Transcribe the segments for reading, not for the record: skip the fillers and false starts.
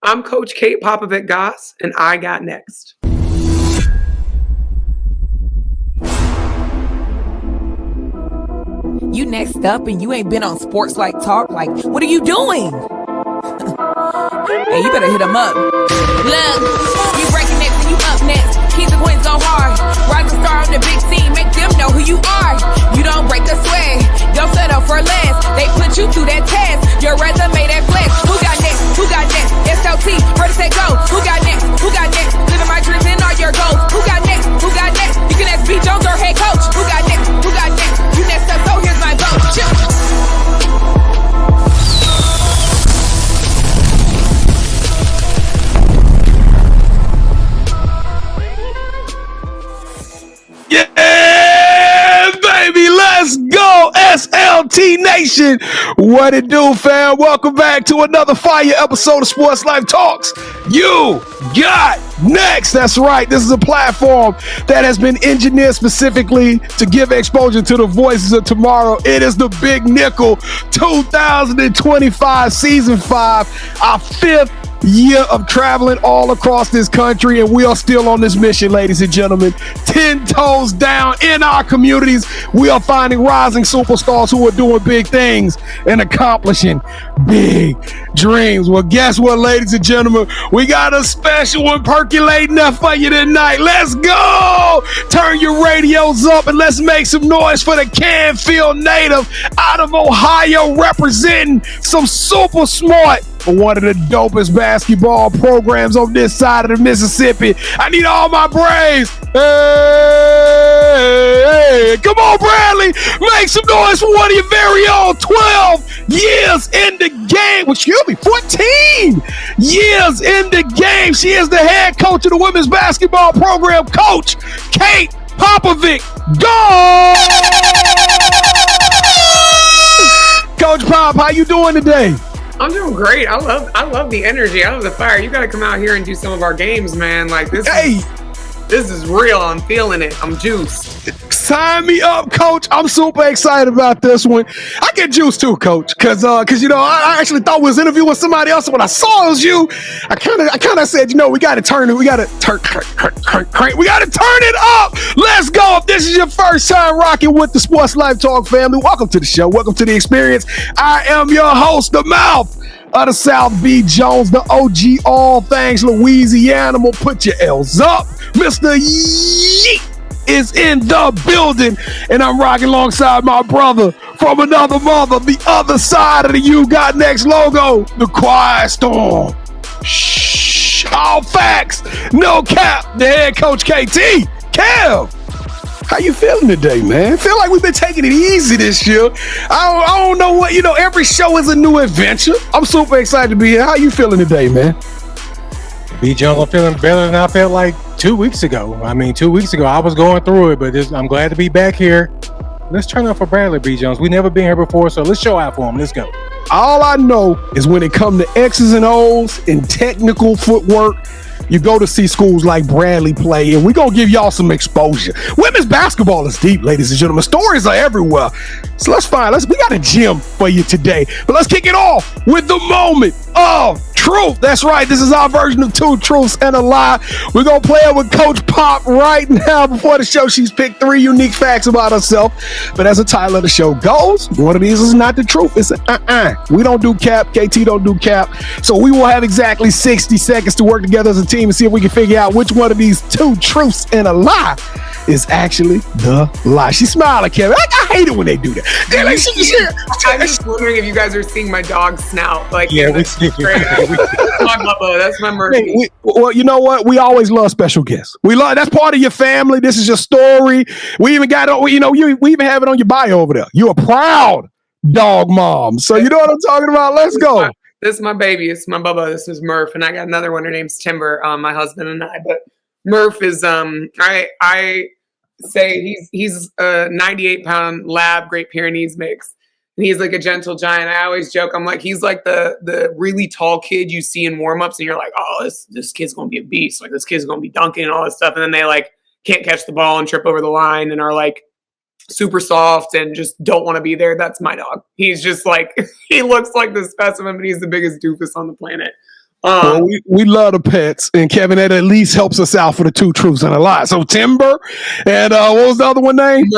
I'm Coach Kate Popovec Goss, and I got next. You next up and you ain't been on SportsLifeTalk. Like, what are you doing? Hey, you better hit him up. Look, you breaking next and you up next. Kings and queens go hard. Rising star on the big scene, make them know who you are. You don't break a sweat, don't settle for less. They put you through that test, your resume that flex. Who got next? Who got next? SLT, heard it say go. Who got next? Who got next? Living my dreams and all your goals. Who got next? Who got next? You can ask B. Jones or head coach. Who got next? Who got next? You next up, so here's my vote. Yeah, baby, let's go, SLT Nation. What it do, fam? Welcome back to another fire episode of Sports Life Talks. You got next. That's right. This is a platform that has been engineered specifically to give exposure to the voices of tomorrow. It is the Big Nickel 2025 Season 5, our fifth year of traveling all across this country, and we are still on this mission, ladies and gentlemen. 10 toes down in our communities. We are finding rising superstars who are doing big things and accomplishing big dreams. Well, guess what, ladies and gentlemen? We got a special one percolating up for you tonight. Let's go! Turn your radios up and let's make some noise for the Canfield native out of Ohio, representing some super smart, one of the dopest basketball programs on this side of the Mississippi. I need all my Braves. Hey, come on, Bradley. Make some noise for one of your very own. 12 years in the game. Excuse me, 14 years in the game. She is the head coach of the women's basketball program, Coach Kate Popovec Goss. Coach Pop, how you doing today? I'm doing great. I love the energy. I love the fire. You got to come out here and do some of our games, man. Like this. Hey, this is real. I'm feeling it. I'm juiced. Sign me up, Coach. I'm super excited about this one. I get juiced too, Coach, because you know I actually thought we was interviewing somebody else. When I saw it was you, I kind of said, you know, we got to turn it. We got to turn. We got to turn it up. Let's go. If this is your first time rocking with the Sports Life Talk family, welcome to the show. Welcome to the experience. I am your host, the mouth of the South, B. Jones, the OG, all things Louisiana. Put your L's up. Mr. Yeet is in the building, and I'm rocking alongside my brother from another mother, the other side of the You Got Next logo, the Quiet Storm. Shh, all facts, no cap, the head coach KT. Kev, how you feeling today, man? Feel like we've been taking it easy this year. I don't know what, you know, every show is a new adventure. I'm super excited to be here. How you feeling today, man? B. Jones, I'm feeling better than I felt like 2 weeks ago. I mean, 2 weeks ago, I was going through it, but I'm glad to be back here. Let's turn up for Bradley, B. Jones. We've never been here before, so let's show out for him. Let's go. All I know is when it comes to X's and O's and technical footwork, you go to see schools like Bradley play, and we're going to give y'all some exposure. Women's basketball is deep, ladies and gentlemen. Stories are everywhere. So we got a gym for you today. But let's kick it off with the moment of truth. That's right. This is our version of Two Truths and a Lie. We're going to play it with Coach Pop right now. Before the show, she's picked 3 unique facts about herself. But as the title of the show goes, one of these is not the truth. It's We don't do cap. KT don't do cap. So we will have exactly 60 seconds to work together as a team and see if we can figure out which one of these 2 truths and a lie is actually the lie. She's smiling, Kevin. I hate it when they do that. I'm just wondering if you guys are seeing my dog's snout. Like, yeah, we see it. That's my Bubba. That's my Murphy. Hey, well, you know what? We always love special guests. We love that's part of your family. This is your story. We even got we even have it on your bio over there. You're a proud dog mom. So you know what I'm talking about? Let's go. This is my baby. It's my Bubba. This is Murph, and I got another one. Her name's Timber. My husband and I. But Murph is I say he's a 98-pound lab Great Pyrenees mix. And he's like a gentle giant. I always joke, I'm like, he's like the really tall kid you see in warm-ups, and you're like, oh, this kid's gonna be a beast. Like, this kid's gonna be dunking and all this stuff. And then they like can't catch the ball and trip over the line and are like super soft and just don't want to be there. That's my dog. He's just like, he looks like the specimen, but he's the biggest doofus on the planet. Well, we love the pets, and Kevin, that at least helps us out for the two truths and a lie. So Timber, and what was the other one name?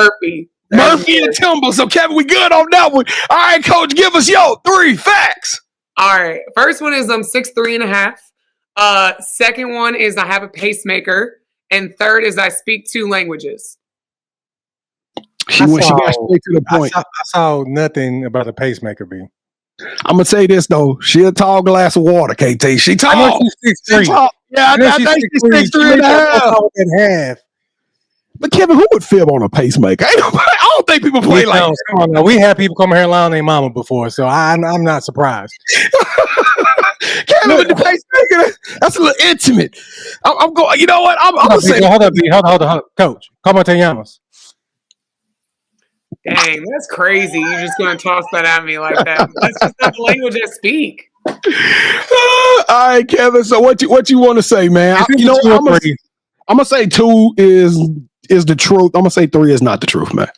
Murphy and Timber. So Kevin, we good on that one. All right, Coach, give us your 3 facts. All right. First one is I'm 6'3.5". Second one is I have a pacemaker. And third is I speak 2 languages. She got straight to the point. I saw nothing about a pacemaker, B. I'm gonna say this though. She a tall glass of water, KT. She tall. I know she's 6'3". Yeah, I think she's 6'3.5". But Kevin, who would fib on a pacemaker? I don't think people play like that. Come on now. We had people come here and lie on their mama before, so I'm not surprised. Kevin with the pacemaker, that's a little intimate. I'm going. You know what? I'm gonna say. Hold up, Coach. Como te llamas? Dang, that's crazy. You're just going to toss that at me like that. That's just not the language I speak. All right, Kevin. So what you want to say, man? I'm gonna say 2 is the truth. I'm gonna say 3 is not the truth, man.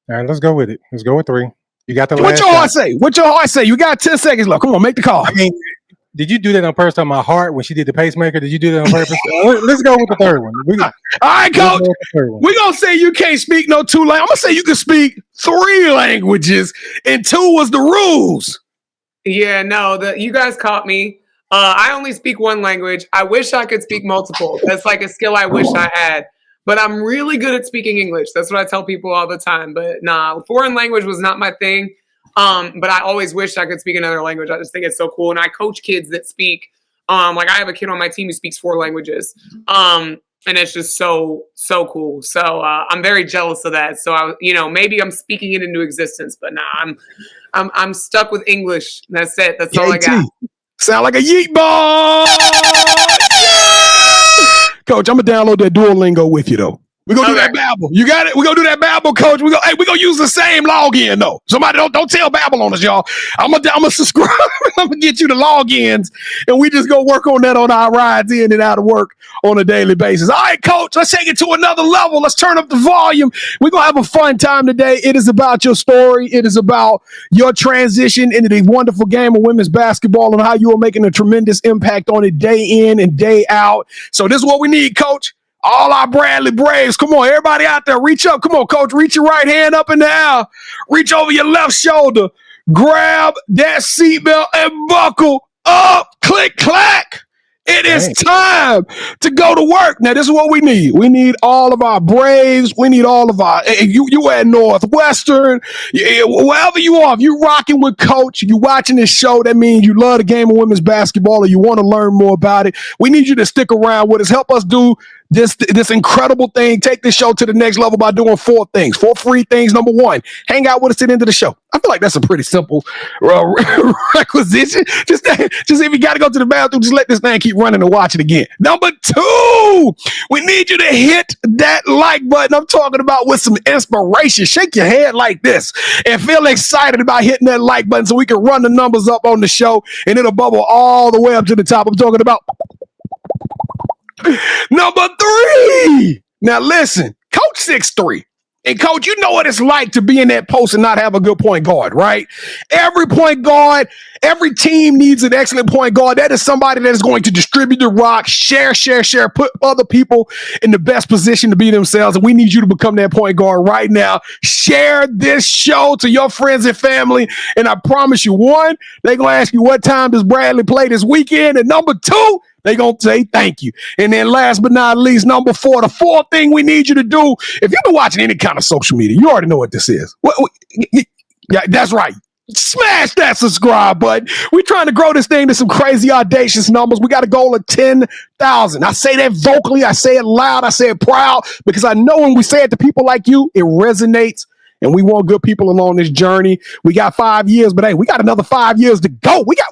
All right, let's go with it. Let's go with 3. You got the last. What your heart say? What your heart say? You got 10 seconds left. Come on, make the call. I mean, did you do that on purpose on my heart when she did the pacemaker? Did you do that on purpose? Let's go with the 3rd one. All right, Coach. We're going to say you can't speak no 2 languages. I'm going to say you can speak 3 languages, and 2 was the rules. Yeah, no, you guys caught me. I only speak 1 language. I wish I could speak multiple. That's like a skill I wish I had. But I'm really good at speaking English. That's what I tell people all the time. But nah, foreign language was not my thing. But I always wish I could speak another language. I just think it's so cool. And I coach kids that speak, like I have a kid on my team who speaks 4 languages. And it's just so cool. So I'm very jealous of that. So maybe I'm speaking it into existence, but nah, I'm stuck with English. That's it. That's all I got. Sound like a yeet ball. Coach, I'm gonna download that Duolingo with you though. We're gonna do that Babbel. You got it? We're gonna do that Babbel, Coach. We're gonna use the same login though. Somebody don't tell Babbel on us, y'all. I'm gonna subscribe. I'm gonna get you the logins, and we just go work on that on our rides in and out of work on a daily basis. All right, Coach, let's take it to another level. Let's turn up the volume. We're gonna have a fun time today. It is about your story. It is about your transition into the wonderful game of women's basketball and how you are making a tremendous impact on it day in and day out. So this is what we need, Coach. All our Bradley Braves. Come on, everybody out there, reach up. Come on, Coach, reach your right hand up in the air. Reach over your left shoulder. Grab that seatbelt and buckle up. Click, clack. It is time to go to work. Now, this is what we need. We need all of our Braves. We need all of our, you at Northwestern, wherever you are, if you're rocking with Coach, you watching this show, that means you love the game of women's basketball or you want to learn more about it. We need you to stick around with us. Help us do this incredible thing. Take this show to the next level by doing 4 things, 4 free things. Number 1, hang out with us at the end of the show. I feel like that's a pretty simple requisition. Just if you got to go to the bathroom, just let this thing keep running and watch it again. Number 2, we need you to hit that like button. I'm talking about with some inspiration. Shake your head like this and feel excited about hitting that like button so we can run the numbers up on the show and it'll bubble all the way up to the top. I'm talking about number 3. Now listen, Coach 6'3". And Coach, you know what it's like to be in that post and not have a good point guard, right? Every point guard, every team needs an excellent point guard. That is somebody that is going to distribute the rock, share, put other people in the best position to be themselves. And we need you to become that point guard right now. Share this show to your friends and family. And I promise you, 1, they're going to ask you, what time does Bradley play this weekend? And number 2, they're going to say thank you. And then last but not least, number 4, the 4th thing we need you to do, if you've been watching any kind of social media, you already know what this is. Yeah, that's right. Smash that subscribe button. We're trying to grow this thing to some crazy, audacious numbers. We got a goal of 10,000. I say that vocally. I say it loud. I say it proud because I know when we say it to people like you, it resonates. And we want good people along this journey. We got 5 years, but hey, we got another 5 years to go. We got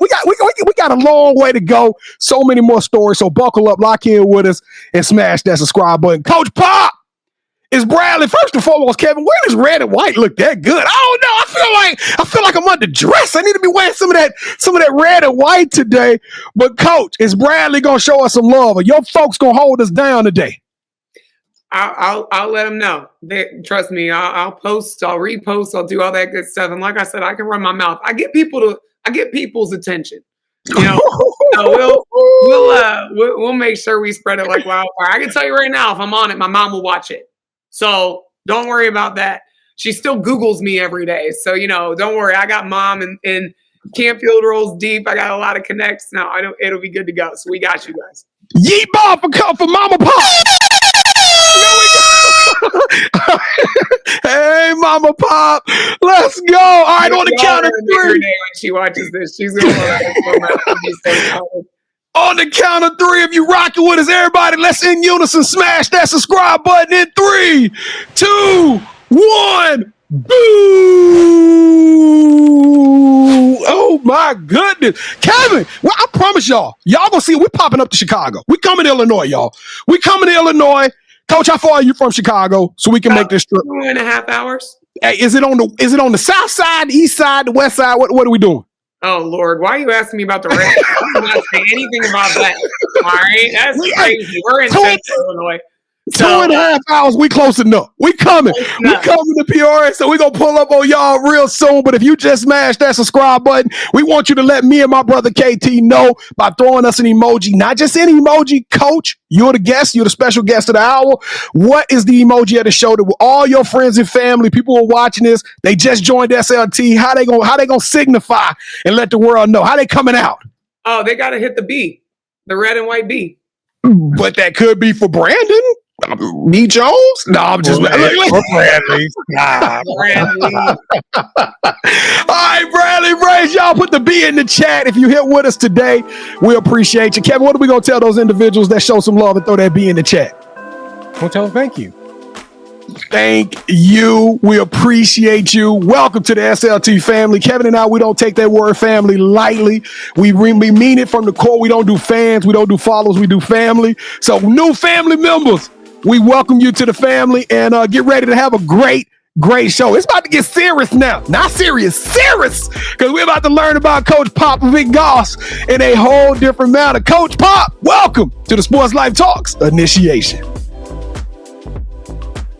a long way to go. So many more stories. So buckle up, lock in with us, and smash that subscribe button. Coach Pop is Bradley. First and foremost, Kevin, where does red and white look that good? I don't know. I feel like I'm underdressed. I need to be wearing some of that red and white today. But Coach, is Bradley gonna show us some love? Or your folks gonna hold us down today? I'll let them know. Trust me. I'll post. I'll repost. I'll do all that good stuff. And like I said, I can run my mouth. I get people's attention. You know, so we'll make sure we spread it like wildfire. I can tell you right now, if I'm on it, my mom will watch it. So don't worry about that. She still Googles me every day. So, don't worry. I got mom and Campfield rolls deep. I got a lot of connects. No, it'll be good to go. So we got you guys. Yeet ball for Mama Pop. Hey, Mama Pop. Let's go. All right, on the count of 3. When she watches this, she's going to On the count of 3, if you rocking with us, everybody, let's in unison smash that subscribe button in 3, 2, 1. Boo! Oh my goodness, Kevin! Well, I promise y'all gonna see we're popping up to Chicago. We coming to Illinois, y'all. We coming to Illinois. Coach, how far are you from Chicago so we can make this trip? 2.5 hours. Hey, is it on the south side, the east side, the west side? What are we doing? Oh Lord, why are you asking me about the rent? I'm not saying anything about that. All right, that's crazy. We're in Central Illinois. 2.5 hours, we close enough. We coming. We coming to Peoria, so we gonna pull up on y'all real soon. But if you just smash that subscribe button, we want you to let me and my brother KT know by throwing us an emoji. Not just any emoji, Coach. You're the guest. You're the special guest of the hour. What is the emoji of the show that all your friends and family, people who are watching this, they just joined SLT. How they gonna signify and let the world know? How they coming out? Oh, they gotta hit the B, the red and white B. But that could be for Brandon. B. Jones? No, I'm just Bradley. Nah. Bradley. All right, Bradley Brace, y'all put the B in the chat if you here with us today. We appreciate you. Kevin, what are we going to tell those individuals that show some love and throw that B in the chat? We'll tell them thank you. Thank you. We appreciate you. Welcome to the SLT family. Kevin and I, we don't take that word family lightly. We mean it from the core. We don't do fans. We don't do followers. We do family. So new family members, we welcome you to the family and get ready to have a great show. It's about to get serious now. Not serious, because we're about to learn about Coach Popovec Goss in a whole different manner. Coach Pop, welcome to the Sports Life Talks initiation.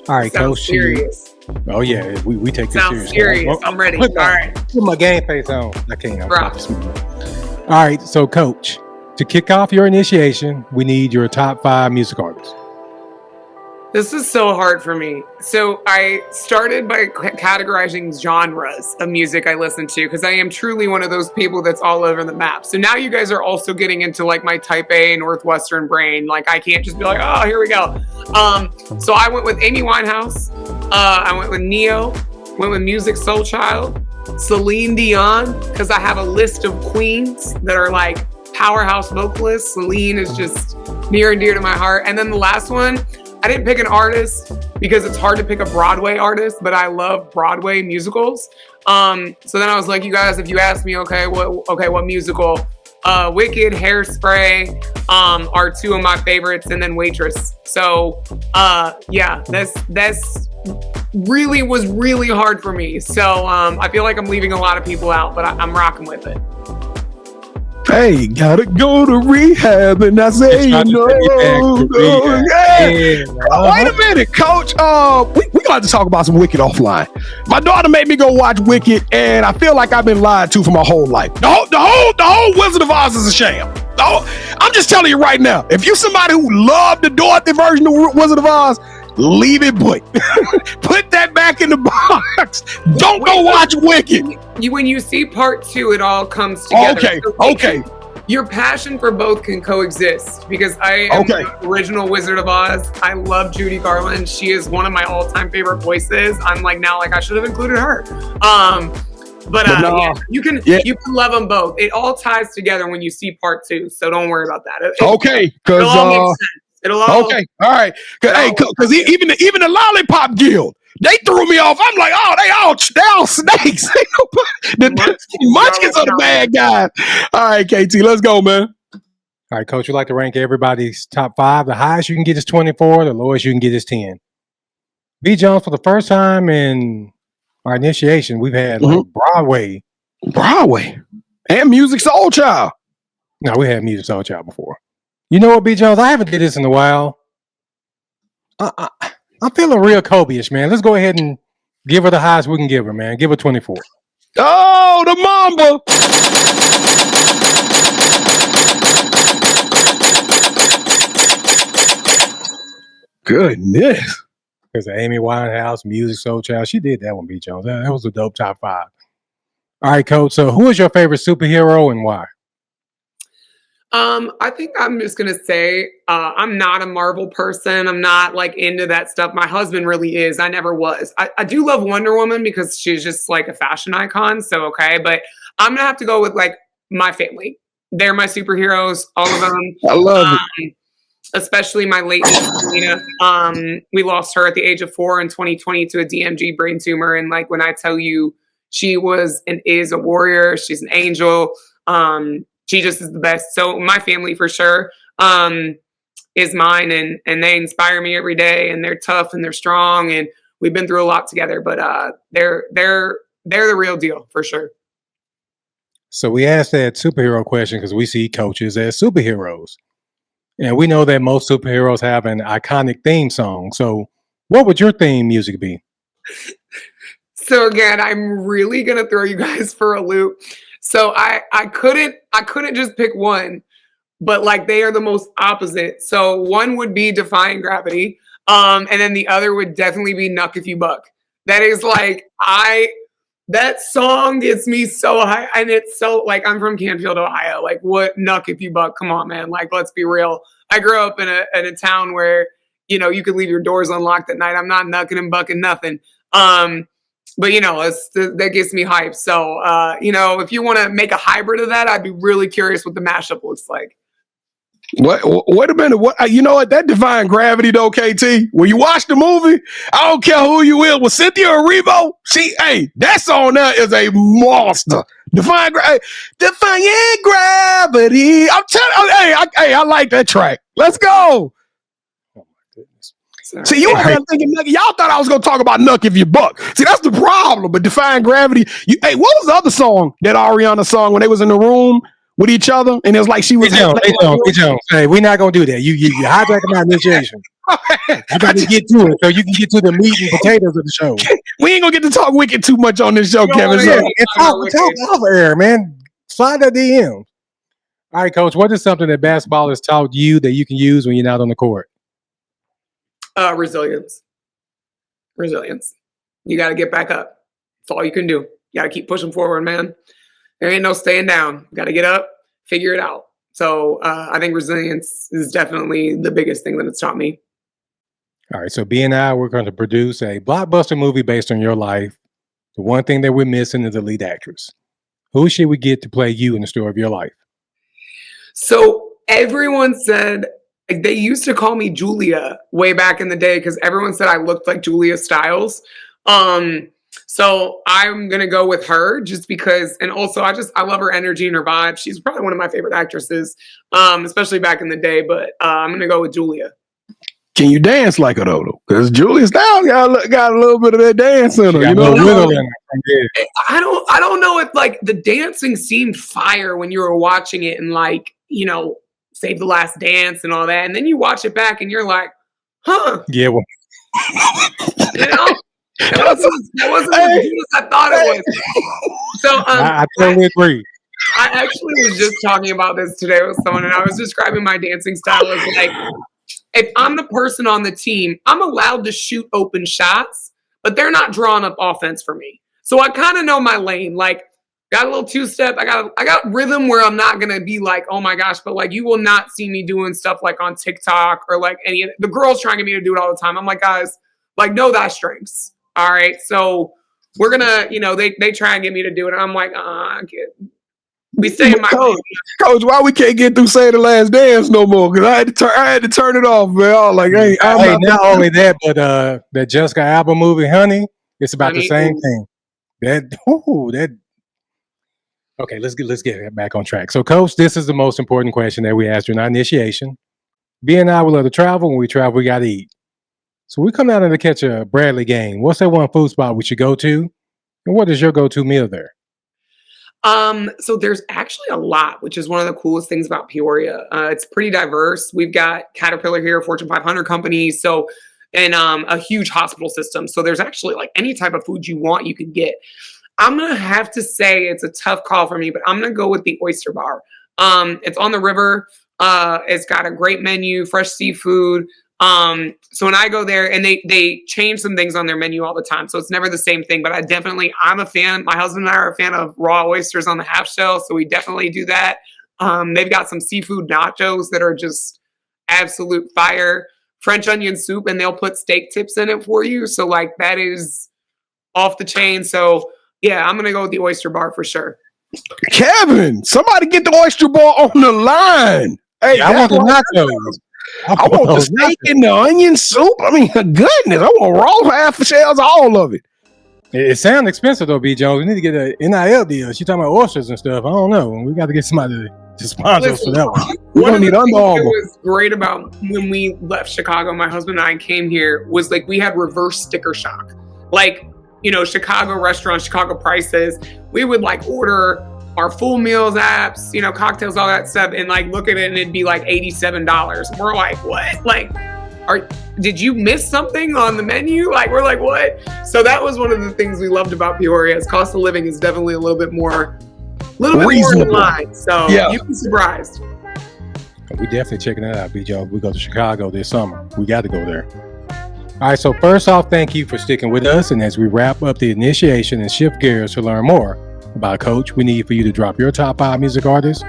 All right, Coach. Serious. Oh yeah, we take this Sounds serious. serious. I'm ready. All right. Put my game face on. I can't. All right, so Coach, to kick off your initiation, we need your top 5 music artists. This is so hard for me. So I started by categorizing genres of music I listen to because I am truly one of those people that's all over the map. So now you guys are also getting into like my type A Northwestern brain. Like I can't just be like, oh, here we go. So I went with Amy Winehouse. I went with Neo. Went with Music Soul Child. Celine Dion, because I have a list of queens that are like powerhouse vocalists. Celine is just near and dear to my heart. And then the last one, I didn't pick an artist because it's hard to pick a Broadway artist, but I love Broadway musicals. So then I was like, you guys, if you ask me, what musical? Wicked, Hairspray are 2 of my favorites, and then Waitress. So yeah, that's really was really hard for me. So I feel like I'm leaving a lot of people out, but I'm rocking with it. Hey, gotta go to rehab, and I say no. Hey. Wait a minute, Coach. We got to talk about some Wicked offline. My daughter made me go watch Wicked, and I feel like I've been lied to for my whole life. The whole Wizard of Oz is a sham. I'm just telling you right now. If you're somebody who loved the Dorothy version of Wizard of Oz, leave it, but put that back in the box. Don't go watch Wicked. When you see part 2, it all comes together. Okay. Your passion for both can coexist because I am the original Wizard of Oz. I love Judy Garland. She is one of my all-time favorite voices. I'm like now, I should have included her. But no. You can love them both. It all ties together when you see part 2. So don't worry about that. It'll all make sense. It'll all all right. Because even the Lollipop Guild, they threw me off. I'm like, oh, they all snakes. The Munchkins are the bad guys. All right, KT, let's go, man. All right, Coach, we'd like to rank everybody's top 5. The highest you can get is 24. The lowest you can get is 10. B. Jones, for the first time in our initiation, we've had like Broadway, and Music Soul Child. No, we had Music Soul Child before. You know what, B. Jones? I haven't did this in a while. I'm feeling real Kobe-ish, man. Let's go ahead and give her the highest we can give her, man. Give her 24. Oh, the Mamba. Goodness. Because Amy Winehouse, Music Soul Child, she did that one, B. Jones. That was a dope top 5. All right, Coach. So who is your favorite superhero and why? I think I'm just gonna say I'm not a Marvel person. I'm not like into that stuff. My husband really is. I never was. I do love Wonder Woman because she's just like a fashion icon. So okay, but I'm gonna have to go with like my family. They're my superheroes, all of them. I love it. Especially my late niece, Selena. We lost her at the age of 4 in 2020 to a DMG brain tumor. And like when I tell you, she was and is a warrior. She's an angel. She just is the best. So my family for sure is mine, and they inspire me every day. And they're tough and they're strong, and we've been through a lot together. But they're the real deal for sure. So we asked that superhero question because we see coaches as superheroes, and we know that most superheroes have an iconic theme song. So what would your theme music be? So again, I'm really gonna throw you guys for a loop. So I couldn't just pick one, but like they are the most opposite. So one would be Defying Gravity, and then the other would definitely be Nuck If You Buck. That is like that song gets me so high, and it's so like I'm from Canfield, Ohio. Like what Nuck If You Buck? Come on, man. Like let's be real. I grew up in a town where you could leave your doors unlocked at night. I'm not knucking and bucking nothing. But that gets me hyped. So if you want to make a hybrid of that, I'd be really curious what the mashup looks like. Wait a minute. What? You know what? That Defying Gravity, though, KT. When you watch the movie, I don't care who you is. With Cynthia Erivo, that song there is a monster. Defying Gravity. I'm telling. Hey, I like that track. Let's go. Oh my goodness. Sorry. See, you over there thinking, y'all thought I was gonna talk about Nuck If You Buck. See, that's the problem. But Defying Gravity. What was the other song that Ariana sung when they was in the room with each other, and it was like she was. Hey, Jones. Hey, we're not gonna do that. You hijack my initiation. I got to get to it so you can get to the meat and potatoes of the show. We ain't gonna get to talk wicked too much on this show, Kevin. It's talk over air, man. Slide that DM. All right, Coach. What is something that basketball has taught you that you can use when you're not on the court? Resilience. You got to get back up. That's all you can do. You got to keep pushing forward, man. There ain't no staying down. You got to get up, figure it out. So I think resilience is definitely the biggest thing that it's taught me. All right. So B and I, we're going to produce a blockbuster movie based on your life. The one thing that we're missing is a lead actress. Who should we get to play you in the story of your life? So everyone said, they used to call me Julia way back in the day because everyone said I looked like Julia Stiles. So I'm going to go with her just because, and also I love her energy and her vibe. She's probably one of my favorite actresses, especially back in the day, but I'm going to go with Julia. Can you dance like her though? Because Julia Stiles got a little bit of that dance in her. I don't know if like the dancing seemed fire when you were watching it and like, Save the Last Dance and all that. And then you watch it back and you're like, huh. Yeah, well. That wasn't as good as I thought it was. So I totally agree. I actually was just talking about this today with someone, and I was describing my dancing style as like, if I'm the person on the team, I'm allowed to shoot open shots, but they're not drawing up offense for me. So I kind of know my lane. Like, got a little two-step. I got rhythm where I'm not gonna be like, oh my gosh, but like you will not see me doing stuff like on TikTok or like any of the girls trying to get me to do it all the time. I'm like, guys, like know thy strengths. All right, so we're gonna, they try and get me to do it. And I'm like, I can't. We stay in my coach. Why we can't get through Say the Last Dance no more? Because I had to turn it off, man. I was like, hey, not only that, but that Jessica Alba movie, Honey, it's about the same thing. Okay, let's get back on track. So, Coach, this is the most important question that we asked during our initiation. B and I, we love to travel. When we travel, we got to eat. So we come down there to catch a Bradley game. What's that one food spot we should go to? And what is your go-to meal there? So there's actually a lot, which is one of the coolest things about Peoria. It's pretty diverse. We've got Caterpillar here, Fortune 500 companies. So, and a huge hospital system. So there's actually like any type of food you want, you can get. I'm going to have to say it's a tough call for me, but I'm going to go with the Oyster Bar. It's on the river. It's got a great menu, fresh seafood. So when I go there, and they change some things on their menu all the time, so it's never the same thing. But I'm a fan. My husband and I are a fan of raw oysters on the half shell, so we definitely do that. They've got some seafood nachos that are just absolute fire. French onion soup, and they'll put steak tips in it for you. So like that is off the chain. So yeah, I'm gonna go with the oyster bar for sure. Kevin, somebody get the oyster bar on the line. Hey, I want the nachos. I want the steak and the onion soup. I mean, goodness, I want raw half shells, all of it. It sounds expensive though, B. Jones. We need to get a NIL deal. She talking about oysters and stuff. I don't know. We got to get somebody to sponsor us for that one. We're gonna need Under Armour. What was great about when we left Chicago, my husband and I came here, was like we had reverse sticker shock. Like, you know, Chicago restaurants, Chicago prices. We would like order our full meals apps, you know, cocktails, all that stuff, and like look at it and it'd be like $87. We're like, what? Like, did you miss something on the menu? Like, we're like, what? So that was one of the things we loved about Peoria. Is cost of living is definitely a little bit more in line. So yeah, you'd be surprised. We definitely checking that out, B. Jones. We go to Chicago this summer. We got to go there. All right, so first off, thank you for sticking with us. And as we wrap up the initiation and shift gears to learn more about Coach, we need for you to drop your top 5 music artists,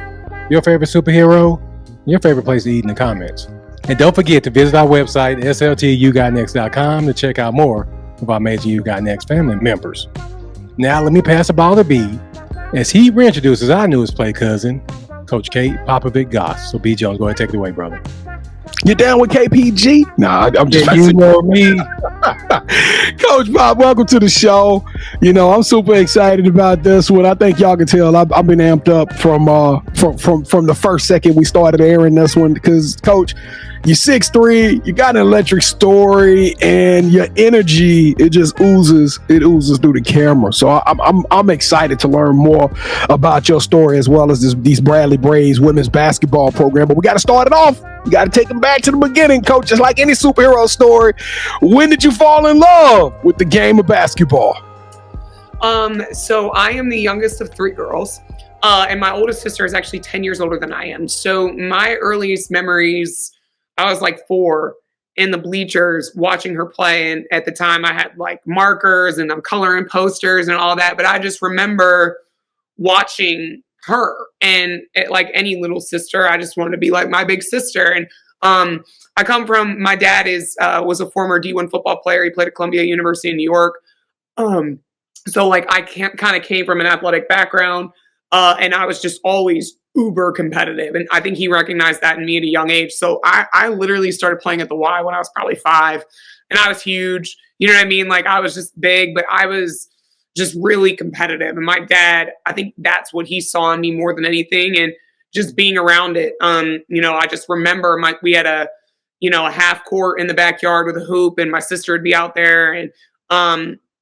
your favorite superhero, and your favorite place to eat in the comments. And don't forget to visit our website, sltugotnext.com, to check out more of our major You Got Next family members. Now, let me pass the ball to B as he reintroduces our newest play cousin, Coach Kate Popovec Goss. So, B. Jones, go ahead and take it away, brother. You down with KPG? Nah, I'm just you know me. Coach Bob, welcome to the show. You know, I'm super excited about this one. I think y'all can tell I've been amped up from the first second we started airing this one because, Coach, you're 6'3", you got an electric story, and your energy, it just oozes through the camera. So I'm excited to learn more about your story as well as these Bradley Braves women's basketball program. But we got to start it off. You got to take them back to the beginning, Coach. Just like any superhero story, when did you fall in love with the game of basketball? So I am the youngest of 3 girls, and my oldest sister is actually 10 years older than I am. So my earliest memories, I was like 4 in the bleachers watching her play. And at the time I had like markers and I'm coloring posters and all that. But I just remember watching her, and like any little sister, I just wanted to be like my big sister. And I come from, my dad was a former D1 football player. He played at Columbia University in New York. So like I kind of came from an athletic background, and I was just always uber competitive. And I think he recognized that in me at a young age. So I literally started playing at the Y when I was probably 5, and I was huge. You know what I mean? Like I was just big, but I was just really competitive. And my dad, I think that's what he saw in me more than anything. And just being around it, you know, I just remember we had a half court in the backyard with a hoop, and my sister would be out there. And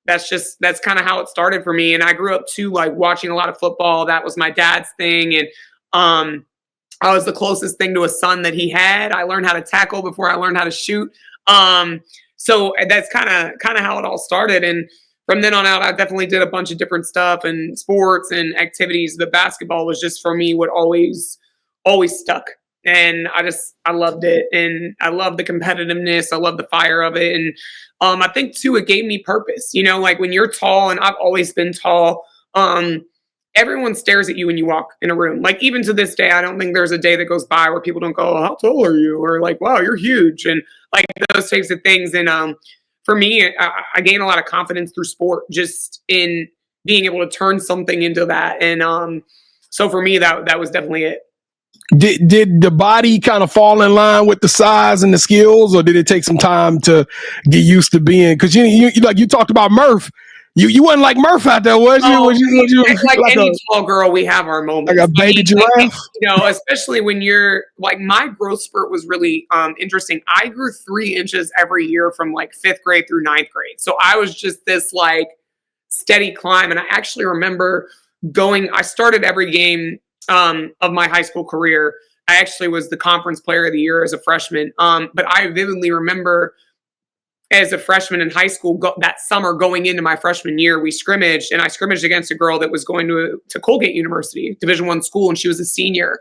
that's kind of how it started for me. And I grew up too, like watching a lot of football. That was my dad's thing. And I was the closest thing to a son that he had. I learned how to tackle before I learned how to shoot. So that's kind of how it all started. And from then on out, I definitely did a bunch of different stuff and sports and activities. The basketball was just, for me, what always stuck. And I loved it. And I love the competitiveness. I love the fire of it. And I think too, it gave me purpose. You know, like when you're tall, and I've always been tall, everyone stares at you when you walk in a room. Like even to this day, I don't think there's a day that goes by where people don't go, "Oh, how tall are you?" Or like, "Wow, you're huge." And like those types of things. And for me, I gained a lot of confidence through sport, just in being able to turn something into that. And so for me, that was definitely it. Did the body kind of fall in line with the size and the skills, or did it take some time to get used to being? Because you like you talked about Murph. You wasn't like Murph out there, was you? Was you like any tall girl, we have our moments. Like a baby giraffe? You know, especially when you're like, my growth spurt was really interesting. I grew 3 inches every year from like 5th grade through 9th grade. So I was just this like steady climb. And I actually remember I started every game of my high school career. I actually was the conference player of the year as a freshman. But I vividly remember as a freshman in high school, that summer going into my freshman year, we scrimmaged, and I scrimmaged against a girl that was going to Colgate University, Division I school, and she was a senior.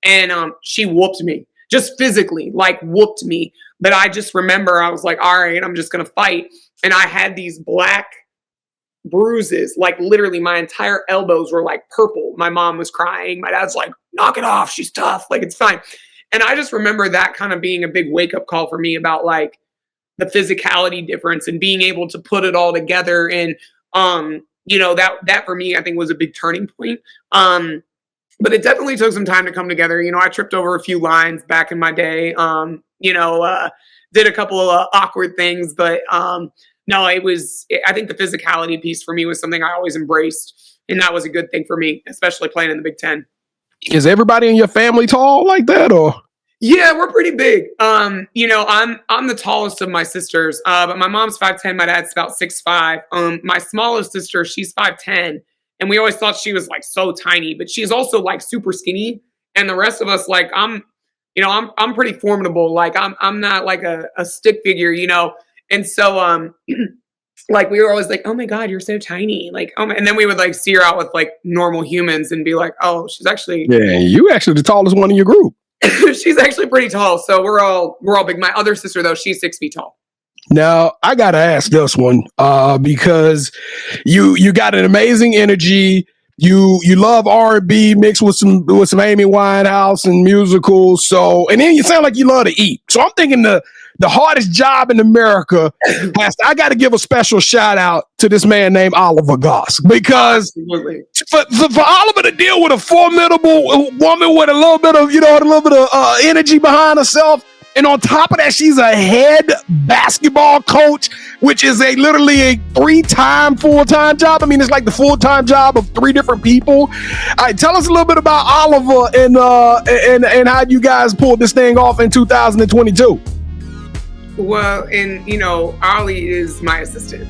And she whooped me. just physically, like whooped me. But I just remember I was like, all right, I'm just going to fight. And I had these black bruises, like literally my entire elbows were like purple. My mom was crying. My dad's like, knock it off. She's tough. Like, it's fine. And I just remember that kind of being a big wake up call for me about like the physicality difference and being able to put it all together. And, that for me, I think was a big turning point. But it definitely took some time to come together. I tripped over a few lines back in my day, did a couple of awkward things, but, no, I think the physicality piece for me was something I always embraced. And that was a good thing for me, especially playing in the Big Ten. Is everybody in your family tall like that, or? Yeah, we're pretty big. I'm the tallest of my sisters, but my mom's 5'10", my dad's about 6'5". My smallest sister, she's 5'10", and we always thought she was like so tiny, but she's also like super skinny. And the rest of us, like I'm pretty formidable. Like I'm not like a stick figure, And so, like we were always like, oh my God, you're so tiny. Like, and then we would like see her out with like normal humans and be like, oh, she's actually. Yeah, you actually the tallest one in your group. She's actually pretty tall. So we're all big. My other sister though, she's 6 feet tall. Now I gotta ask this one, because you got an amazing energy. You love R&B mixed with some Amy Winehouse and musicals. So, and then you sound like you love to eat. So I'm thinking the hardest job in America I got to give a special shout out to this man named Oliver Goss, because for Oliver to deal with a formidable woman with a little bit of energy behind herself. And on top of that, she's a head basketball coach, which is literally a 3-time full-time job. I mean, it's like the full-time job of 3 different people. All right, tell us a little bit about Oliver and how you guys pulled this thing off in 2022. Well, and Ollie is my assistant,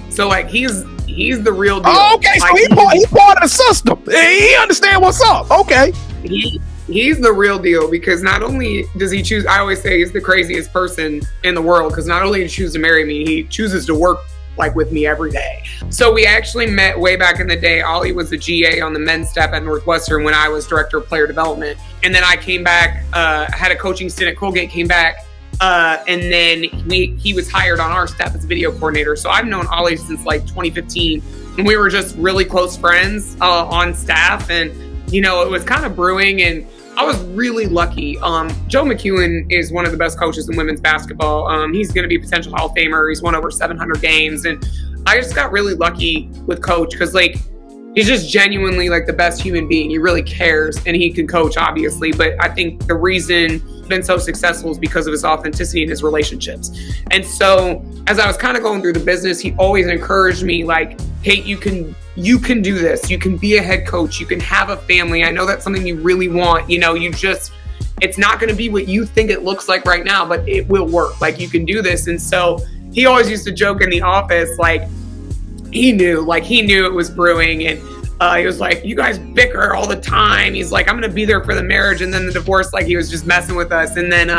so like he's the real deal. Oh, okay, so like, he's part of the system. He understands what's up. Okay. He's the real deal, because not only does he choose, I always say he's the craziest person in the world, because not only does he choose to marry me, he chooses to work like with me every day. So we actually met way back in the day. Ollie was the GA on the men's staff at Northwestern when I was director of player development. And then I came back, had a coaching stint at Colgate, came back, and then he was hired on our staff as video coordinator. So I've known Ollie since like 2015, and we were just really close friends on staff. And, it was kind of brewing, and I was really lucky. Joe McEwen is one of the best coaches in women's basketball. He's going to be a potential Hall of Famer. He's won over 700 games. And I just got really lucky with Coach, because like he's just genuinely like the best human being. He really cares, and he can coach, obviously. But I think the reason he's been so successful is because of his authenticity and his relationships. And so as I was kind of going through the business, he always encouraged me like, hey, you can do this. You can be a head coach. You can have a family. I know that's something you really want. It's not going to be what you think it looks like right now, but it will work. Like, you can do this. And so he always used to joke in the office, like he knew it was brewing. And he was like, you guys bicker all the time. He's like, I'm going to be there for the marriage and then the divorce. Like, he was just messing with us. And then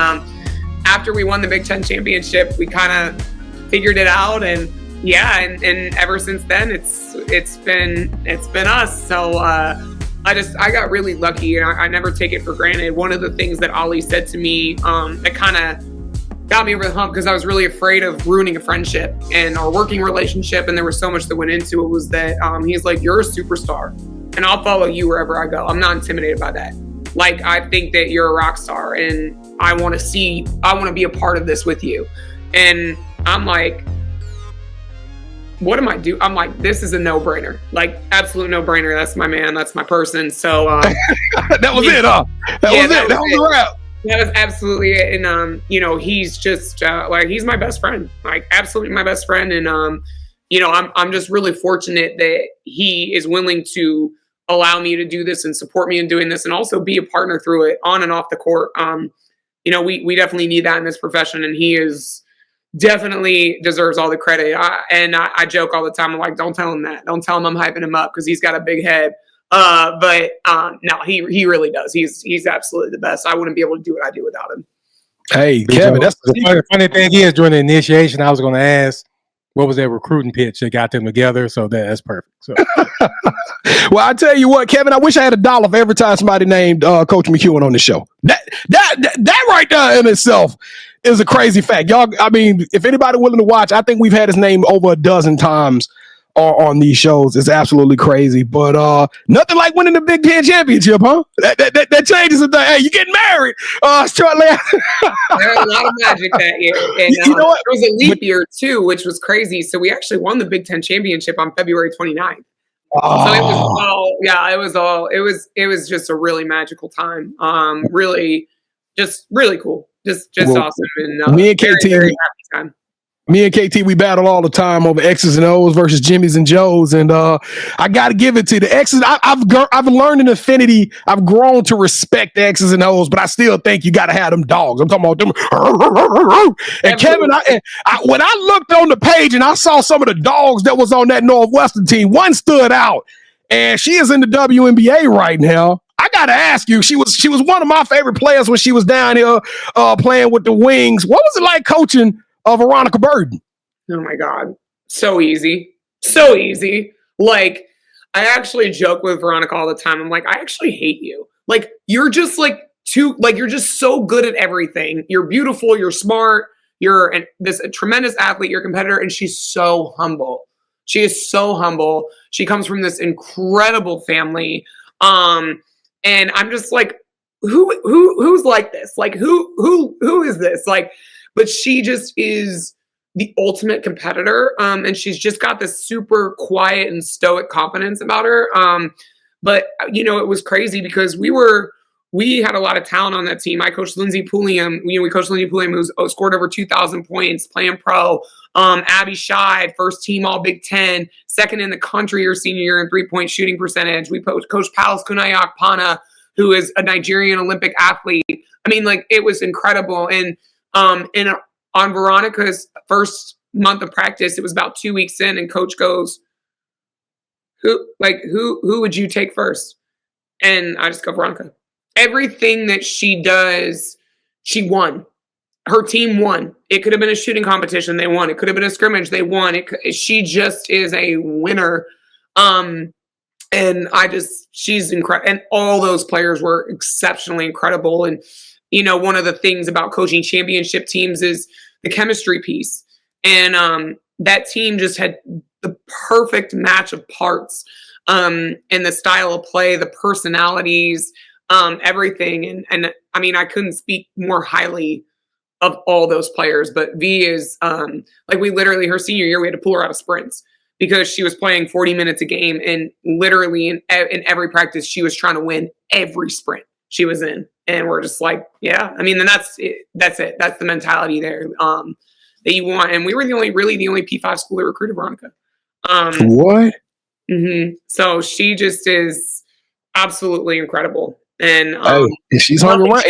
after we won the Big Ten championship, we kind of figured it out. And yeah, and ever since then, it's been us. So I got really lucky, and I never take it for granted. One of the things that Ollie said to me that kind of got me over the hump, because I was really afraid of ruining a friendship and our working relationship, and there was so much that went into it, was that he's like, you're a superstar, and I'll follow you wherever I go. I'm not intimidated by that. Like, I think that you're a rock star, and I want to be a part of this with you. And I'm like, what am I do? I'm like, this is a no-brainer, like absolute no-brainer. That's my man. That's my person. So that was it, huh? That was the wrap. That was absolutely it. And he's just like, he's my best friend, like absolutely my best friend. And I'm just really fortunate that he is willing to allow me to do this and support me in doing this, and also be a partner through it on and off the court. We definitely need that in this profession, and he is definitely deserves all the credit. I joke all the time. I'm like, don't tell him that. Don't tell him I'm hyping him up, because he's got a big head. But no, he really does. He's absolutely the best. I wouldn't be able to do what I do without him. Hey, Kevin, that's the funny thing is, during the initiation, I was going to ask, what was that recruiting pitch that got them together? So that's perfect. So. Well, I tell you what, Kevin, I wish I had $1 for every time somebody named Coach McEwen on the show. That right there in itself is a crazy fact. Y'all, I mean, if anybody willing to watch, I think we've had his name over a dozen times on these shows. It's absolutely crazy. But nothing like winning the Big Ten championship, huh? That changes the thing. Hey, you getting married shortly after. There was a lot of magic that year. And You know what? there was a leap year, too, which was crazy. So we actually won the Big Ten championship on February 29th. So it was just a really magical time. Really cool. Just awesome. And me and KT, very happy time. Me and KT, we battle all the time over X's and O's versus Jimmy's and Joe's, and I got to give it to the X's. I've learned an affinity. I've grown to respect the X's and O's, but I still think you got to have them dogs. I'm talking about them. And Kevin, when I looked on the page and I saw some of the dogs that was on that Northwestern team, one stood out, and she is in the WNBA right now. I gotta ask you, she was one of my favorite players when she was down here playing with the Wings. What was it like coaching Veronica Burden? Oh my God. So easy. So easy. Like, I actually joke with Veronica all the time. I'm like, I actually hate you. Like, you're just you're just so good at everything. You're beautiful. You're smart. You're a tremendous athlete. You're a competitor. And she's so humble. She is so humble. She comes from this incredible family. And I'm just like, who's like this? Like, who is this? Like, but she just is the ultimate competitor. And she's just got this super quiet and stoic confidence about her. But it was crazy because we had a lot of talent on that team. I coached Lindsay Pulliam. We coached Lindsay Pulliam, who scored over 2,000 points playing pro. Abby Scheid, first team All Big Ten, second in the country her senior year in 3-point shooting percentage. We coached Palis Kunayak-Pana, who is a Nigerian Olympic athlete. I mean, like, it was incredible. And on Veronica's first month of practice, it was about 2 weeks in, and coach goes, who would you take first? And I just go, Veronica. Everything that she does, she won. Her team won. It could have been a shooting competition. They won. It could have been a scrimmage. They won. She just is a winner. And she's incredible. And all those players were exceptionally incredible. And, one of the things about coaching championship teams is the chemistry piece. And that team just had the perfect match of parts, and the style of play, the personalities, everything. And I mean, I couldn't speak more highly of all those players, but V is we literally, her senior year, we had to pull her out of sprints because she was playing 40 minutes a game, and literally in every practice she was trying to win every sprint she was in. And we're just like, yeah, I mean, then that's it. That's the mentality there that you want. And we were the only P5 school that recruited Veronica. What? Mm-hmm. So she just is absolutely incredible. And she's hung around.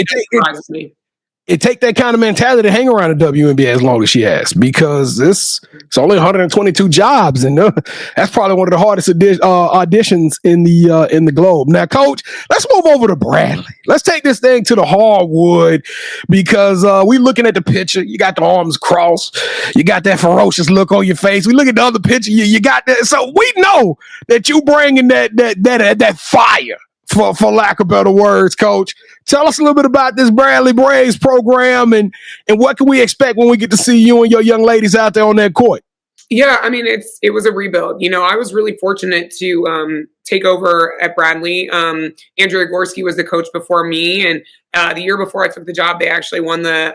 It take that kind of mentality to hang around the WNBA as long as she has, because it's only 122 jobs, and that's probably one of the hardest auditions in the globe. Now, Coach, let's move over to Bradley. Let's take this thing to the hardwood, because we looking at the picture. You got the arms crossed. You got that ferocious look on your face. We look at the other picture. You got that. So we know that you bringing that fire. For lack of better words, Coach. Tell us a little bit about this Bradley Braves program and what can we expect when we get to see you and your young ladies out there on that court? Yeah, I mean, it was a rebuild. I was really fortunate to take over at Bradley. Andrea Gorski was the coach before me, and the year before I took the job, they actually won the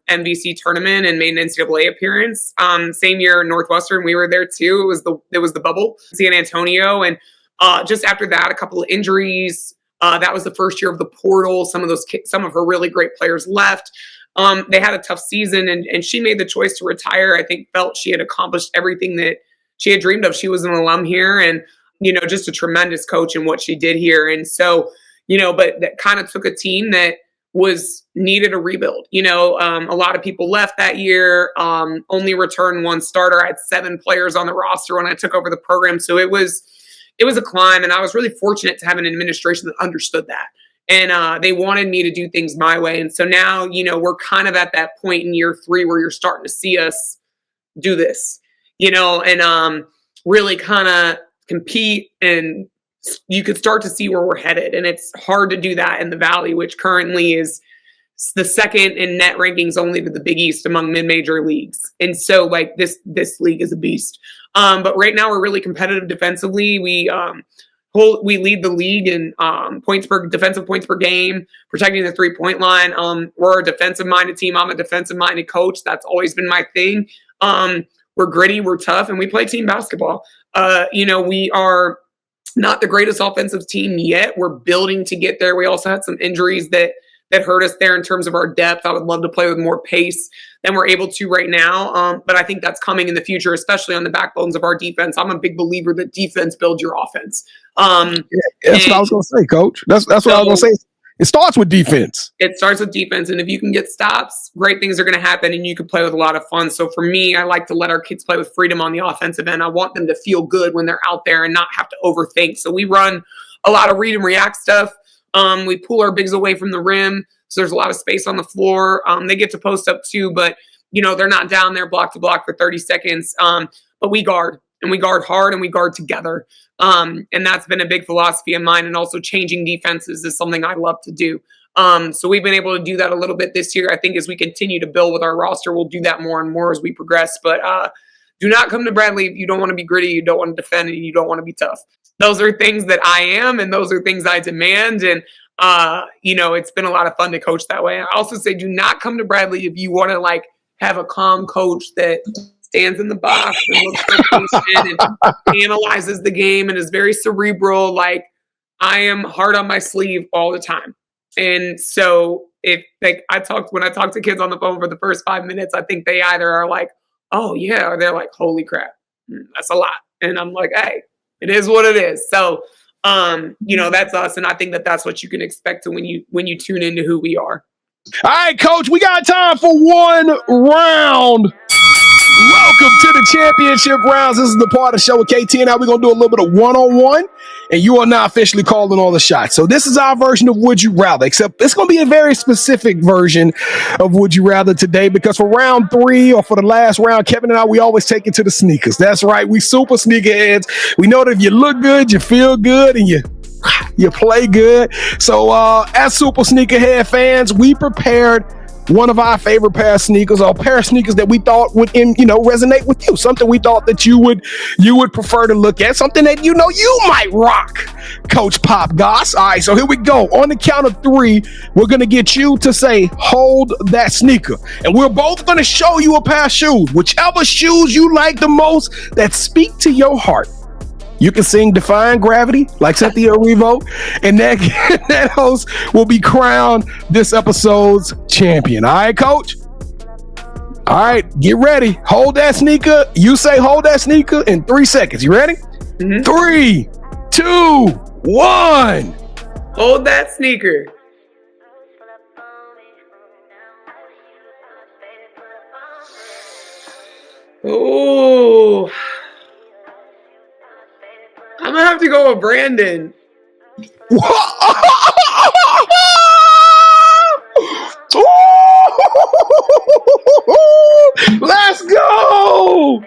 MVC tournament and made an NCAA appearance. Same year, Northwestern, we were there too. It was the bubble, San Antonio, and just after that, a couple of injuries. That was the first year of the portal. Some of her really great players left. They had a tough season, and she made the choice to retire. I think felt she had accomplished everything that she had dreamed of. She was an alum here, and just a tremendous coach in what she did here. And so, but that kind of took a team that needed a rebuild. A lot of people left that year. Only returned one starter. I had 7 players on the roster when I took over the program, so it was a climb, and I was really fortunate to have an administration that understood that. And they wanted me to do things my way. And so now, we're kind of at that point in year 3 where you're starting to see us do this. and really kind of compete, and you could start to see where we're headed. And it's hard to do that in the Valley, which currently is the second in net rankings only to the Big East among mid-major leagues. And so like this league is a beast. But right now we're really competitive defensively. We lead the league in defensive points per game, protecting the 3-point line. We're a defensive-minded team. I'm a defensive-minded coach. That's always been my thing. We're gritty, we're tough, and we play team basketball. We are not the greatest offensive team yet. We're building to get there. We also had some injuries that hurt us there in terms of our depth. I would love to play with more pace than we're able to right now. But I think that's coming in the future, especially on the backbones of our defense. I'm a big believer that defense builds your offense. That's what I was going to say, Coach. That's what I was going to say. It starts with defense. It starts with defense. And if you can get stops, great things are going to happen and you can play with a lot of fun. So for me, I like to let our kids play with freedom on the offensive end. I want them to feel good when they're out there and not have to overthink. So we run a lot of read and react stuff. We pull our bigs away from the rim. So there's a lot of space on the floor. They get to post up too, but they're not down there block to block for 30 seconds. But we guard, and we guard hard, and we guard together. And that's been a big philosophy of mine. And also changing defenses is something I love to do. So we've been able to do that a little bit this year. I think as we continue to build with our roster, we'll do that more and more as we progress. But do not come to Bradley if you don't want to be gritty, you don't want to defend, and you don't want to be tough. Those are things that I am, and those are things I demand. And it's been a lot of fun to coach that way. I also say do not come to Bradley if you want to have a calm coach that stands in the box and looks for patient and analyzes the game and is very cerebral. I am hard on my sleeve all the time. And so when I talk to kids on the phone for the first 5 minutes, I think they either are like, oh yeah, or they're like, holy crap, that's a lot. And I'm like, hey, it is what it is. So that's us, and I think that's what you can expect when you tune into who we are. All right, Coach, we got time for one round. Welcome to the championship rounds. This is the part of the show with KT and I. We're going to do a little bit of one-on-one, and you are now officially calling all the shots. So this is our version of Would You Rather, except it's going to be a very specific version of Would You Rather today, because for round 3 or for the last round, Kevin and I, we always take it to the sneakers. That's right. We super sneakerheads. We know that if you look good, you feel good, and you play good. So as super sneakerhead fans, we prepared one of our favorite pair of sneakers, or a pair of sneakers that we thought would resonate with you, something we thought that you would prefer to look at, something that you might rock, Coach Pop Goss. All right, so here we go. On the count of 3, we're going to get you to say, hold that sneaker. And we're both going to show you a pair of shoes, whichever shoes you like the most that speak to your heart. You can sing Defying Gravity like Cynthia Erivo, and that host will be crowned this episode's champion. All right, Coach? All right, get ready. Hold that sneaker. You say hold that sneaker in 3 seconds. You ready? Mm-hmm. 3, 2, 1. Hold that sneaker. Oh. I'm going to have to go with Brandon. Let's go!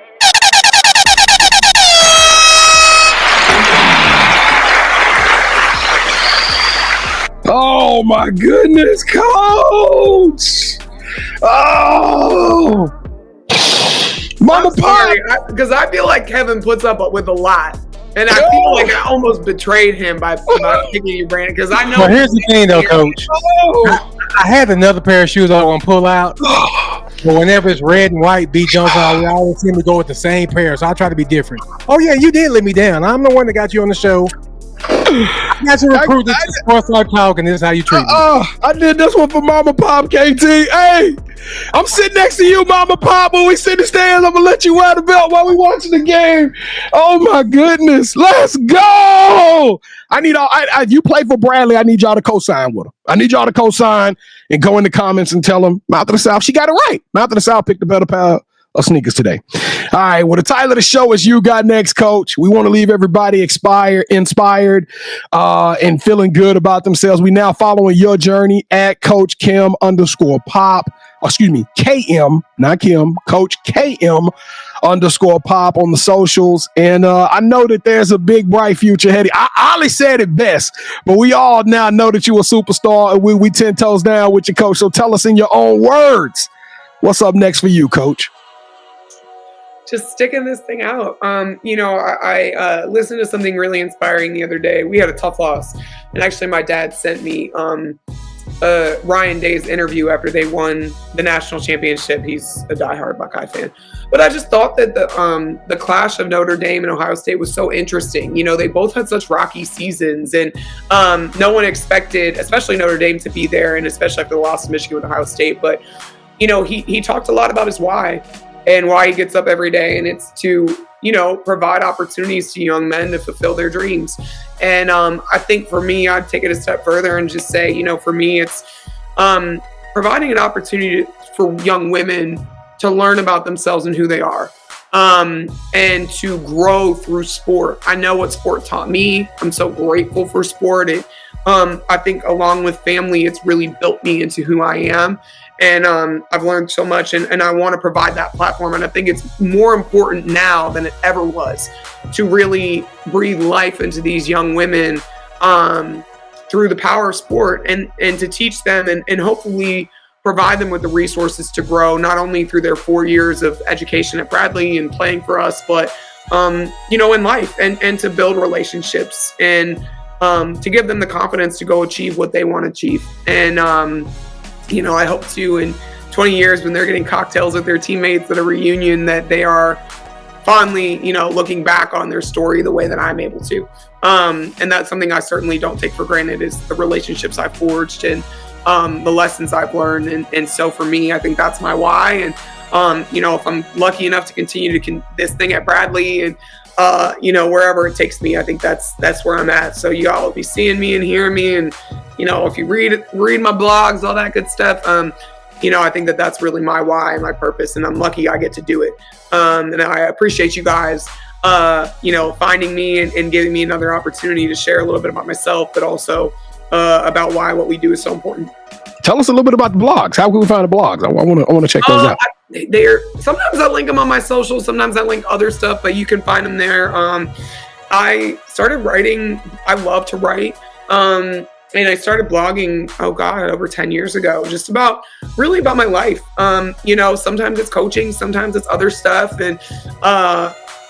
Oh my goodness, Coach! Oh! Mama Pop! Because I feel like Kevin puts up with a lot. And I feel like I almost betrayed him by picking you, Brandon, because I know. Well, here's the thing, though, Coach. I had another pair of shoes I want to pull out, but whenever it's red and white, B. Jones, I always seem to go with the same pair, so I try to be different. Oh, yeah, you did let me down. I'm the one that got you on the show. I got you recruited to SportsLifeTalk, and this is how you treat me. I did this one for Mama Pop, KT. Hey, I'm sitting next to you, Mama Pop. When we sit in the stands, I'm going to let you wear the belt while we watching the game. Oh, my goodness. Let's go. You play for Bradley. I need y'all to co-sign with him. I need y'all to co-sign and go in the comments and tell him Mouth of the South, she got it right. Mouth of the South picked the better pair of sneakers today. All right. Well, the title of the show is You Got Next, Coach. We want to leave everybody inspired, and feeling good about themselves. We now following your journey at Coach Kim _Pop. Excuse me, KM, not Kim, Coach KM _Pop on the socials. And I know that there's a big, bright future ahead. Ollie said it best, but we all now know that you're a superstar, and we 10 toes down with you, Coach. So tell us in your own words, what's up next for you, Coach? Just sticking this thing out. I listened to something really inspiring the other day. We had a tough loss, and actually my dad sent me Ryan Day's interview after they won the national championship. He's a diehard Buckeye fan. But I just thought that the clash of Notre Dame and Ohio State was so interesting. You know, they both had such rocky seasons, and no one expected, especially Notre Dame, to be there, and especially after the loss to Michigan with Ohio State. But, you know, he talked a lot about his why and why he gets up every day, and it's to, you know, provide opportunities to young men to fulfill their dreams. And I think for me, I'd take it a step further and just say, you know, for me, it's providing an opportunity for young women to learn about themselves and who they are, and to grow through sport. I know what sport taught me. I'm so grateful for sport. I think along with family, it's really built me into who I am. And I've learned so much, and I want to provide that platform. And I think it's more important now than it ever was to really breathe life into these young women through the power of sport, and to teach them and hopefully provide them with the resources to grow, not only through their 4 years of education at Bradley and playing for us, but, you know, in life, and to build relationships, and to give them the confidence to go achieve what they want to achieve. And, you know, I hope to, in 20 years, when they're getting cocktails with their teammates at a reunion, that they are fondly, you know, looking back on their story the way that I'm able to. And that's something I certainly don't take for granted, is the relationships I've forged and the lessons I've learned. And so for me, I think that's my why. And, you know, if I'm lucky enough to continue to this thing at Bradley and, you know, wherever it takes me, I think that's where I'm at. So you all will be seeing me and hearing me. And, you know, if you read my blogs, all that good stuff, you know, I think that's really my why and my purpose, and I'm lucky I get to do it. And I appreciate you guys, you know, finding me and giving me another opportunity to share a little bit about myself, but also about why what we do is so important. Tell us a little bit about the blogs. How can we find the blogs? I want to check those out. Sometimes I link them on my socials. Sometimes I link other stuff, but you can find them there. I started writing. I love to write. And I started blogging, over 10 years ago, just really about my life. You know, sometimes it's coaching, sometimes it's other stuff. And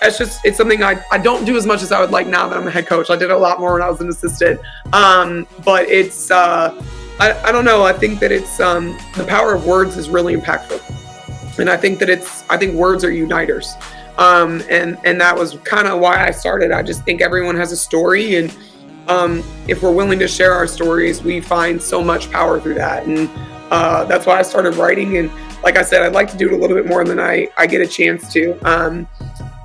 it's something I don't do as much as I would like now that I'm a head coach. I did a lot more when I was an assistant. But it's, I don't know. I think that it's, the power of words is really impactful. And I think that words are uniters. And that was kind of why I started. I just think everyone has a story, and if we're willing to share our stories, we find so much power through that. And that's why I started writing. And like I said, I'd like to do it a little bit more than I get a chance to.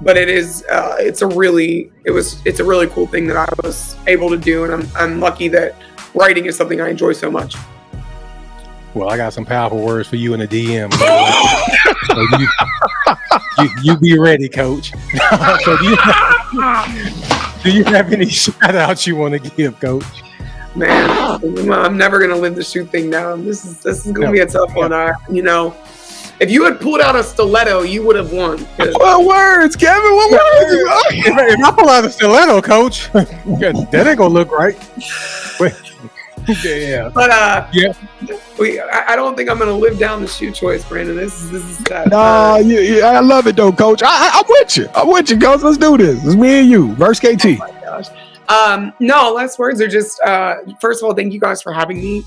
But it's a really cool thing that I was able to do. And I'm lucky that writing is something I enjoy so much. Well, I got some powerful words for you in the DM. So you be ready, Coach. So do you have any shout outs you want to give, Coach? Man, I'm never gonna live the shoot thing down. This is gonna be a tough one. You know, if you had pulled out a stiletto, you would have won. What words, Kevin? What words? If I pull out a stiletto, Coach, that ain't gonna look right. Yeah. But yeah. I don't think I'm gonna live down the shoe choice, Brandon. This is that. I love it though, Coach. I'm with you. Coach. Let's do this. It's me and you versus KT. Oh my gosh. No, last words are just first of all, thank you guys for having me.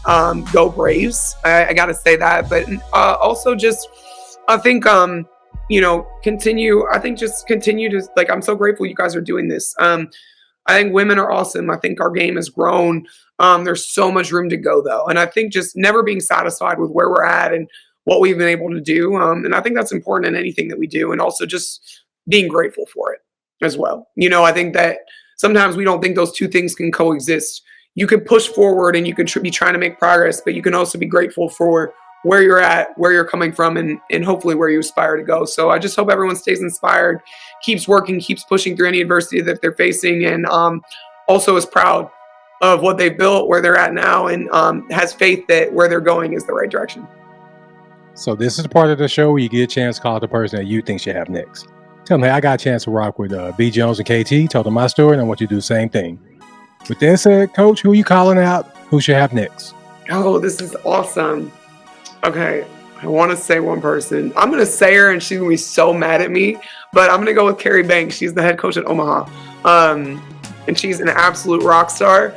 Go Braves. I gotta say that, but also just I think you know, continue to, like, I'm so grateful you guys are doing this. I think women are awesome. I think our game has grown. There's so much room to go, though. And I think just never being satisfied with where we're at and what we've been able to do. And I think that's important in anything that we do. And also just being grateful for it as well. You know, I think that sometimes we don't think those two things can coexist. You can push forward and you can be trying to make progress, but you can also be grateful for where you're at, where you're coming from, and hopefully where you aspire to go. So I just hope everyone stays inspired, keeps working, keeps pushing through any adversity that they're facing, and also is proud of what they've built, where they're at now, and has faith that where they're going is the right direction. So this is the part of the show where you get a chance to call the person that you think should have next. Tell them, hey, I got a chance to rock with B. Jones and KT. Tell them my story, and I want you to do the same thing. With that said, Coach, who are you calling out? Who should have next? Oh, this is awesome. Okay, I want to say one person. I'm going to say her, and she's going to be so mad at me, but I'm going to go with Carrie Banks. She's the head coach at Omaha, and she's an absolute rock star.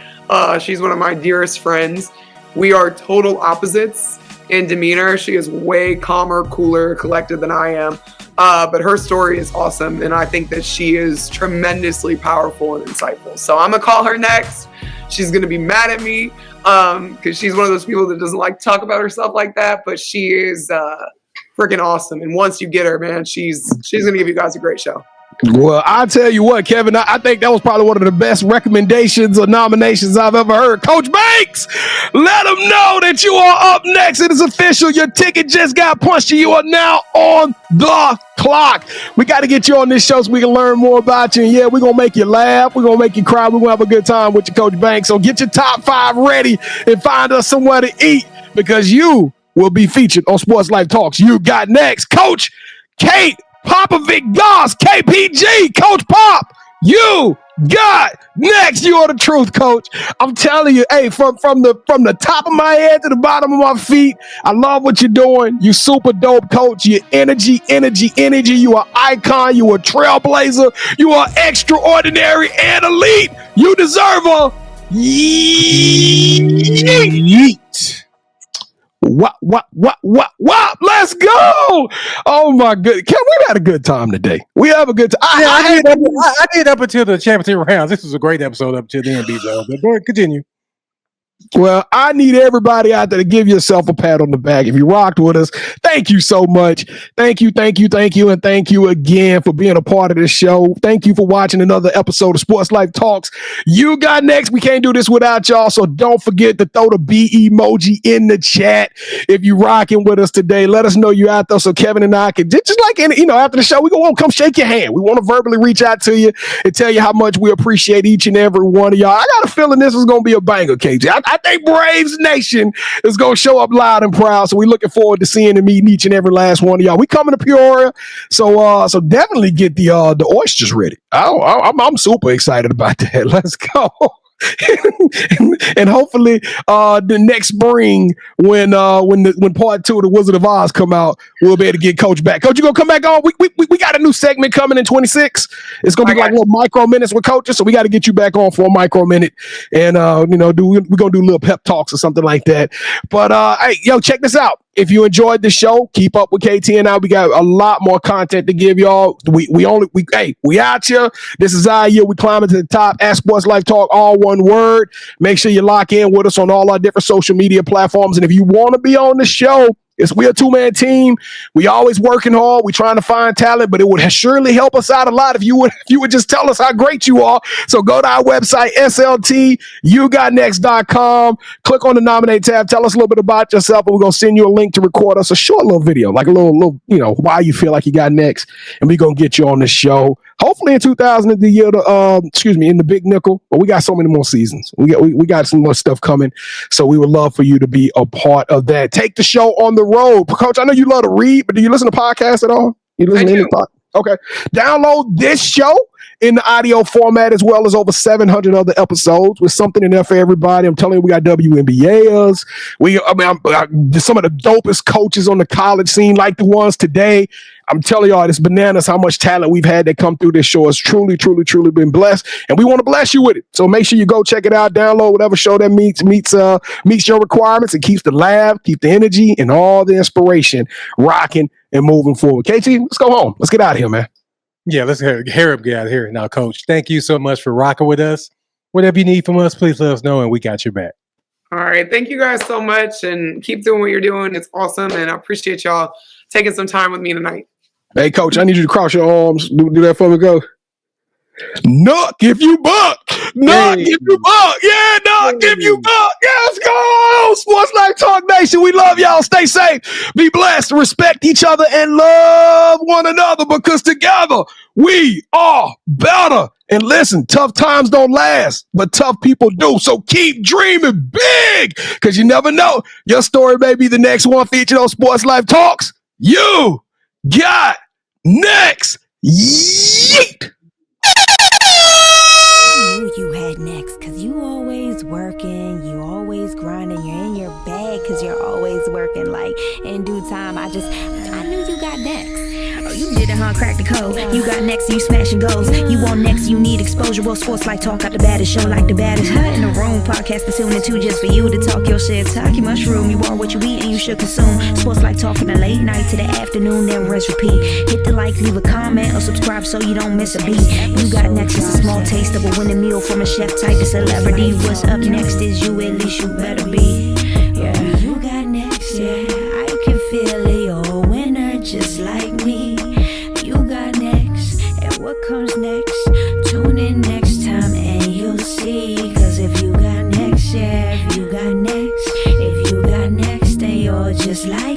She's one of my dearest friends. We are total opposites in demeanor. She is way calmer, cooler, collected than I am. But her story is awesome, and I think that she is tremendously powerful and insightful. So I'm going to call her next. She's going to be mad at me because she's one of those people that doesn't like to talk about herself like that, but she is freaking awesome. And once you get her, man, she's going to give you guys a great show. Well, I'll tell you what, Kevin, I think that was probably one of the best recommendations or nominations I've ever heard. Coach Banks, let them know that you are up next. It is official. Your ticket just got punched. You are now on the clock. We got to get you on this show so we can learn more about you. And yeah, we're going to make you laugh. We're going to make you cry. We're going to have a good time with you, Coach Banks. So get your top 5 ready and find us somewhere to eat because you will be featured on Sports Life Talks. You got next. Coach Kate Popovec Goss, KPG, Coach Pop, you got next. You are the truth, Coach. I'm telling you, hey, from the top of my head to the bottom of my feet, I love what you're doing. You super dope, Coach. Your energy. You are icon. You are trailblazer. You are extraordinary and elite. You deserve a yeet. What? Let's go. Oh my goodness. We had a good time today. We have a good time. I did up until the championship rounds. This was a great episode up to the end, B-Jones. But go ahead, continue. Well, I need everybody out there to give yourself a pat on the back. If you rocked with us, thank you so much. Thank you. And thank you again for being a part of this show. Thank you for watching another episode of Sports Life Talks. You got next. We can't do this without y'all. So don't forget to throw the B emoji in the chat. If you rocking with us today, let us know you're out there. So Kevin and I can just like, after the show, we want to come shake your hand. We want to verbally reach out to you and tell you how much we appreciate each and every one of y'all. I got a feeling this is going to be a banger, KJ. I think Braves Nation is going to show up loud and proud. So we're looking forward to seeing and meeting each and every last one of y'all. We coming to Peoria. So definitely get the oysters ready. I'm super excited about that. Let's go. And hopefully the next spring when part 2 of the Wizard of Oz come out, we'll be able to get Coach back. Coach, you gonna come back on? We got a new segment coming in 26. It's gonna be like little micro minutes with coaches, so we got to get you back on for a micro minute, and we're gonna do little pep talks or something like that. But hey, yo, check this out. If you enjoyed the show, keep up with KT and I. We got a lot more content to give y'all. We out here. This is our year. We climbing to the top. At Sports Life Talk, all one word. Make sure you lock in with us on all our different social media platforms. And if you want to be on the show, we're a 2-man team. We always working hard. We trying to find talent, but it would surely help us out a lot if you would just tell us how great you are. So go to our website, sltyougotnext.com. Click on the nominate tab. Tell us a little bit about yourself, and we're gonna send you a link to record us a short little video, like a little why you feel like you got next, and we're gonna get you on the show. Hopefully in 2000 in the Big Nickel. But we got so many more seasons. We got some more stuff coming. So we would love for you to be a part of that. Take the show on the road. Coach, I know you love to read, but do you listen to podcasts at all? You listen to any podcast? Okay. Download this show in the audio format as well as over 700 other episodes with something in there for everybody. I'm telling you, we got WNBAs. Some of the dopest coaches on the college scene, like the ones today. I'm telling y'all, it's bananas how much talent we've had that come through this show. It's truly been blessed, and we want to bless you with it. So make sure you go check it out, download whatever show that meets your requirements and keeps the laugh, keep the energy and all the inspiration rocking and moving forward. KT, let's go home. Let's get out of here, man. Yeah, let's get out of here. Now, Coach, thank you so much for rocking with us. Whatever you need from us, please let us know, and we got your back. All right. Thank you guys so much, and keep doing what you're doing. It's awesome, and I appreciate y'all taking some time with me tonight. Hey, Coach, I need you to cross your arms. Do that for me, go. Nuck if you buck. Not give you up. Yeah, not give you up. Yeah, let's go. Sports Life Talk Nation. We love y'all. Stay safe. Be blessed. Respect each other and love one another because together we are better. And listen, tough times don't last, but tough people do. So keep dreaming big because you never know. Your story may be the next one featured on Sports Life Talks. You got next. Yeet. I knew you had next, cause you always working, you always grinding, you're in your bag cause you're always working. Like in due time, I knew you got next. Oh, you did it, huh? Crack the code. You got next, you smashing goals. You want next, you need exposure. Well, Sports Like Talk got the baddest show, like the baddest in the room. Podcast to tune into just for you to talk your shit. Talk your mushroom. You are what you eat and you should consume. Sports Like Talk from the late night to the afternoon, then rest repeat. Hit the like, leave a comment, or subscribe so you don't miss a beat. You got next is a small taste of a winning meal from a chef type of celebrity. What's up next is you, at least you better be. Yeah, you got next, yeah. I can feel it, you're a winner just like me. You got next, and what comes next? Tune in next time and you'll see. Cause if you got next, yeah, if you got next, then you're just like